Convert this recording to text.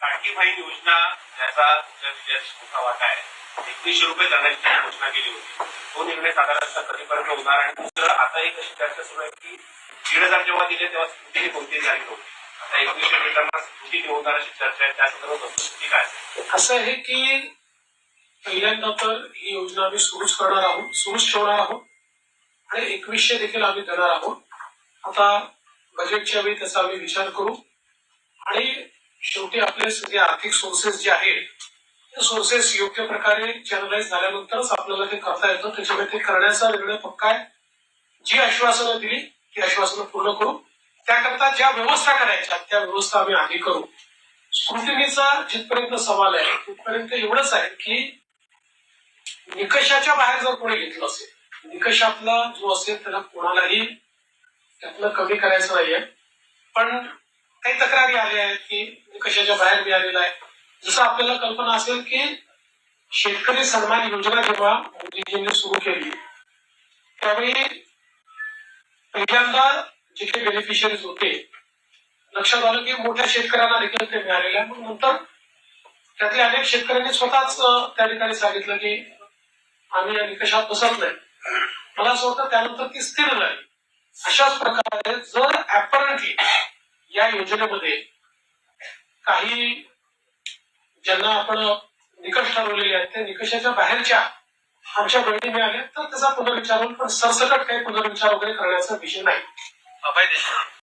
लाडकी बहीण योजना याचा मोठा वाटा आहे. 2100 रुपये जाण्याची घोषणा केली होती. तो निर्णय साधारणतः कधीपर्यंत होणार आणि दुसरं आता एक अशी चर्चा सुरू आहे की 1,500 जेव्हा दिले तेव्हा स्थिती कोणती झाली नव्हती. आता 2100 देताना स्थिती होणार अशी चर्चा आहे. त्या संदर्भात स्थिती काय असं आहे की पहिल्यांदा तर ही योजना आम्ही सुरूच ठेवणार आहोत आणि 2100 देखील आम्ही देणार आहोत. आता बजेटच्या वेळी त्याचा आम्ही विचार करू आणि शेवटी आपले सगळे आर्थिक सोर्सेस जे आहेत ते सोर्सेस योग्य प्रकारे चॅनलाइज झाल्यानंतरच आपल्याला ते करता येतं. त्याच्यामुळे ते करण्याचा निर्णय पक्का आहे. जी आश्वासनं दिली ती आश्वासनं पूर्ण करू. त्याकरता ज्या व्यवस्था करायच्या त्या व्यवस्था आम्ही आधी करू. स्क्रुटिनीचा जिथपर्यंत सवाल आहे तिथपर्यंत एवढंच आहे की निकषाच्या बाहेर जर कोणी घेतलं असेल, निकषातला जो असेल त्याला कोणालाही त्यातलं कमी करायचं नाहीये. पण काही तक्रारी आल्या आहेत की निकषाच्या बाहेर मिळालेला आहे. जसं आपल्याला कल्पना असेल की शेतकरी सन्मान योजना जेव्हा मोदीजींनी सुरू केली त्यावेळी पहिल्यांदा जे काही बेनिफिशियरीज होते लक्षात आलं की मोठ्या शेतकऱ्यांना देखील ते मिळालेलं आहे. मग नंतर त्यातल्या अनेक शेतकऱ्यांनी स्वतःच त्या ठिकाणी सांगितलं की आम्ही या निकषात बसत नाही. मला असं वाटतं त्यानंतर ती स्थिर झाली. अशाच प्रकारे जर ऍपरंटली या योजनेमध्ये काही ज्यांना आपण निकष ठरवलेले आहेत त्या निकषाच्या बाहेरच्या आमच्या बहिणी मिळाल्या तर त्याचा पुनर्विचार होईल. पण सरसकट काही पुनर्विचार वगैरे करण्याचा विषय नाही.